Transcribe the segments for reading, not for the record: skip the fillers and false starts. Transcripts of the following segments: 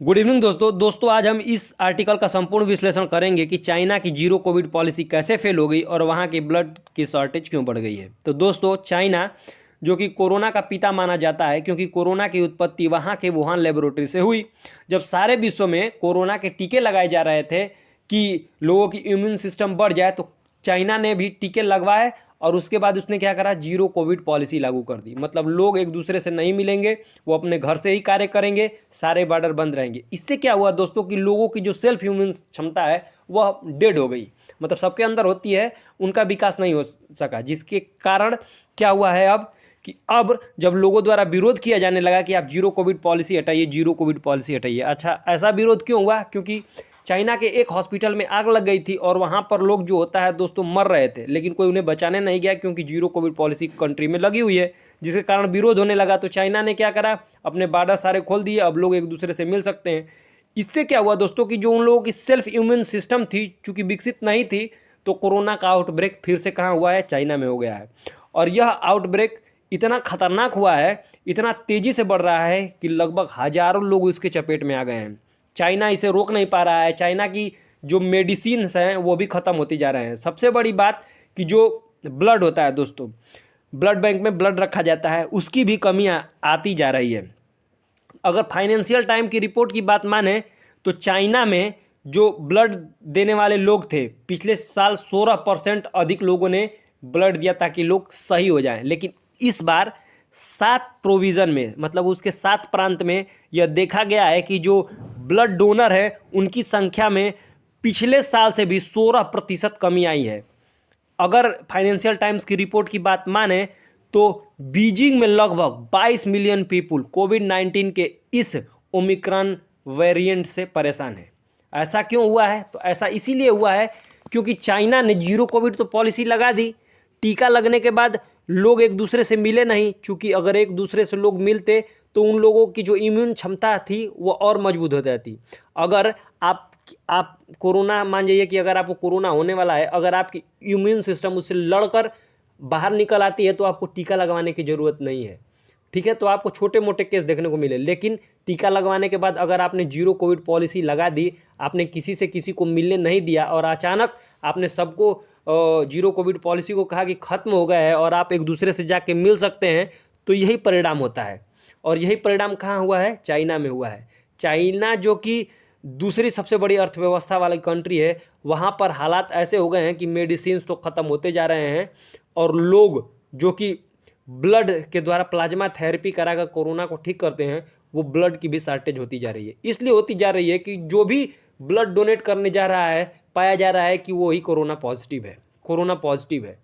Good evening दोस्तों आज हम इस आर्टिकल का संपूर्ण विश्लेषण करेंगे कि चाइना की जीरो कोविड पॉलिसी कैसे फेल हो गई और वहाँ की ब्लड की शॉर्टेज क्यों बढ़ गई है। तो दोस्तों चाइना जो कि कोरोना का पिता माना जाता है, क्योंकि कोरोना की उत्पत्ति वहाँ के वुहान लेबोरेटरी से हुई। जब सारे विश्व में कोरोना के टीके लगाए जा रहे थे कि लोगों की इम्यून सिस्टम बढ़ जाए, तो चाइना ने भी टीके लगवाए और उसके बाद उसने क्या करा, जीरो कोविड पॉलिसी लागू कर दी। मतलब लोग एक दूसरे से नहीं मिलेंगे, वो अपने घर से ही कार्य करेंगे, सारे बॉर्डर बंद रहेंगे। इससे क्या हुआ दोस्तों कि लोगों की जो सेल्फ ह्यूमन क्षमता है वह डेड हो गई। मतलब सबके अंदर होती है, उनका विकास नहीं हो सका, जिसके कारण क्या हुआ है अब जब लोगों द्वारा विरोध किया जाने लगा कि आप जीरो कोविड पॉलिसी हटाइए, जीरो कोविड पॉलिसी हटाइए। अच्छा, ऐसा विरोध क्यों हुआ? क्योंकि चाइना के एक हॉस्पिटल में आग लग गई थी और वहाँ पर लोग जो होता है दोस्तों मर रहे थे, लेकिन कोई उन्हें बचाने नहीं गया, क्योंकि जीरो कोविड पॉलिसी कंट्री में लगी हुई है, जिसके कारण विरोध होने लगा। तो चाइना ने क्या करा, अपने बॉर्डर सारे खोल दिए, अब लोग एक दूसरे से मिल सकते हैं। इससे क्या हुआ दोस्तों कि जो उन लोगों की सेल्फ इम्यून सिस्टम थी, चूंकि विकसित नहीं थी, तो कोरोना का आउटब्रेक फिर से कहाँ हुआ है, चाइना में हो गया है। और यह आउटब्रेक इतना खतरनाक हुआ है, इतना तेजी से बढ़ रहा है कि लगभग हजारों लोग इसके चपेट में आ गए हैं। चाइना इसे रोक नहीं पा रहा है। चाइना की जो मेडिसिन हैं वो भी ख़त्म होती जा रहे हैं। सबसे बड़ी बात कि जो ब्लड होता है दोस्तों, ब्लड बैंक में ब्लड रखा जाता है, उसकी भी कमी आती जा रही है। अगर फाइनेंशियल टाइम की रिपोर्ट की बात माने तो चाइना में जो ब्लड देने वाले लोग थे, पिछले साल 16% अधिक लोगों ने ब्लड दिया ताकि लोग सही हो जाएं। लेकिन इस बार 7 प्रोविज़न में, मतलब उसके 7 प्रांत में यह देखा गया है कि जो ब्लड डोनर है उनकी संख्या में पिछले साल से भी 16% कमी आई है। अगर फाइनेंशियल टाइम्स की रिपोर्ट की बात माने तो बीजिंग में लगभग 22 मिलियन पीपुल कोविड-19 के इस ओमिक्रॉन वेरिएंट से परेशान है। ऐसा क्यों हुआ है? तो ऐसा इसीलिए हुआ है क्योंकि चाइना ने जीरो कोविड तो पॉलिसी लगा दी। टीका लगने के बाद लोग एक दूसरे से मिले नहीं, क्योंकि अगर एक दूसरे से लोग मिलते तो उन लोगों की जो इम्यून क्षमता थी वो और मजबूत हो जाती। अगर आप कोरोना, मान जाइए कि अगर आपको कोरोना होने वाला है, अगर आपकी इम्यून सिस्टम उससे लड़कर बाहर निकल आती है तो आपको टीका लगवाने की ज़रूरत नहीं है। ठीक है, तो आपको छोटे मोटे केस देखने को मिले। लेकिन टीका लगवाने के बाद अगर आपने जीरो कोविड पॉलिसी लगा दी, आपने किसी से किसी को मिलने नहीं दिया और अचानक आपने सबको जीरो कोविड पॉलिसी को कहा कि ख़त्म हो गया है और आप एक दूसरे से जाके मिल सकते हैं, तो यही परिणाम होता है। और यही परिणाम कहाँ हुआ है? चाइना में हुआ है। चाइना जो कि दूसरी सबसे बड़ी अर्थव्यवस्था वाली कंट्री है, वहाँ पर हालात ऐसे हो गए हैं कि मेडिसिन तो ख़त्म होते जा रहे हैं और लोग जो कि ब्लड के द्वारा प्लाज्मा थेरेपी कराकर कोरोना को ठीक करते हैं, वो ब्लड की भी शॉर्टेज होती जा रही है। इसलिए होती जा रही है कि जो भी ब्लड डोनेट करने जा रहा है, पाया जा रहा है कि वो ही कोरोना पॉजिटिव है।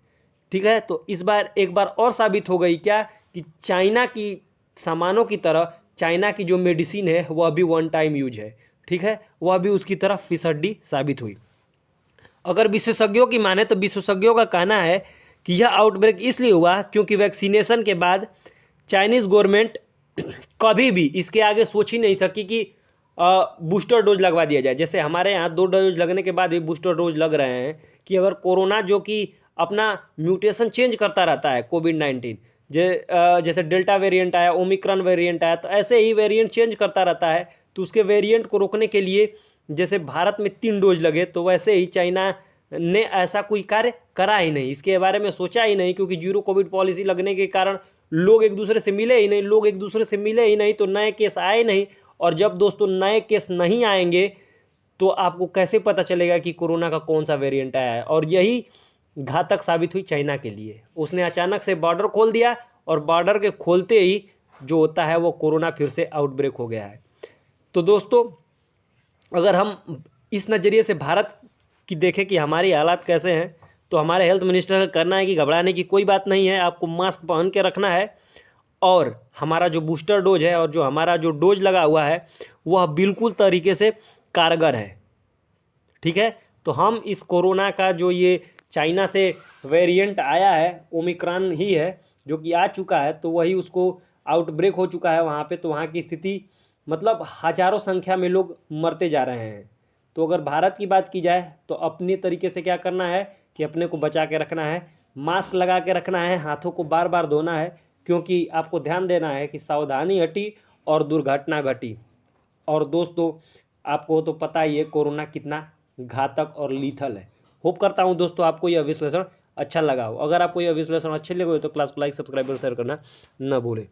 ठीक है, तो इस बार एक बार और साबित हो गई क्या कि चाइना की सामानों की तरह चाइना की जो मेडिसिन है वह भी वन टाइम यूज है। ठीक है, वह भी उसकी तरह फिसड्डी साबित हुई। अगर विशेषज्ञों की माने तो विशेषज्ञों का कहना है कि यह आउटब्रेक इसलिए हुआ क्योंकि वैक्सीनेशन के बाद चाइनीज़ गवर्नमेंट कभी भी इसके आगे सोच ही नहीं सकी कि बूस्टर डोज लगवा दिया जाए। जैसे हमारे यहाँ 2 डोज लगने के बाद भी बूस्टर डोज लग रहे हैं कि अगर कोरोना जो कि अपना म्यूटेशन चेंज करता रहता है, कोविड-19 जैसे डेल्टा वेरिएंट आया, ओमिक्रॉन वेरिएंट आया, तो ऐसे ही वेरिएंट चेंज करता रहता है। तो उसके वेरिएंट को रोकने के लिए जैसे भारत में 3 डोज लगे, तो वैसे ही चाइना ने ऐसा कोई कार्य करा ही नहीं, इसके बारे में सोचा ही नहीं, क्योंकि जीरो कोविड पॉलिसी लगने के कारण लोग एक दूसरे से मिले ही नहीं, तो नए केस आए नहीं। और जब दोस्तों नए केस नहीं आएंगे तो आपको कैसे पता चलेगा कि कोरोना का कौन सा वेरिएंट आया है? और यही घातक साबित हुई चाइना के लिए। उसने अचानक से बॉर्डर खोल दिया और बॉर्डर के खोलते ही जो होता है वो कोरोना फिर से आउटब्रेक हो गया है। तो दोस्तों अगर हम इस नज़रिए से भारत की देखें कि हमारी हालात कैसे हैं, तो हमारे हेल्थ मिनिस्टर का करना है कि घबराने की कोई बात नहीं है, आपको मास्क पहन के रखना है और हमारा जो बूस्टर डोज है और जो हमारा जो डोज लगा हुआ है वह बिल्कुल तरीके से कारगर है। ठीक है, तो हम इस कोरोना का जो ये चाइना से वेरिएंट आया है, ओमिक्रॉन ही है जो कि आ चुका है, तो वही उसको आउटब्रेक हो चुका है वहाँ पे। तो वहाँ की स्थिति मतलब हजारों संख्या में लोग मरते जा रहे हैं। तो अगर भारत की बात की जाए तो अपने तरीके से क्या करना है कि अपने को बचा के रखना है, मास्क लगा के रखना है, हाथों को बार बार धोना है, क्योंकि आपको ध्यान देना है कि सावधानी हटी और दुर्घटना घटी। और दोस्तों आपको तो पता ही है कोरोना कितना घातक और लीथल है। होप करता हूँ दोस्तों आपको यह विश्लेषण अच्छा लगा हो। अगर आपको यह विश्लेषण अच्छे लगे हो तो क्लास को लाइक, सब्सक्राइब और शेयर करना न भूलें।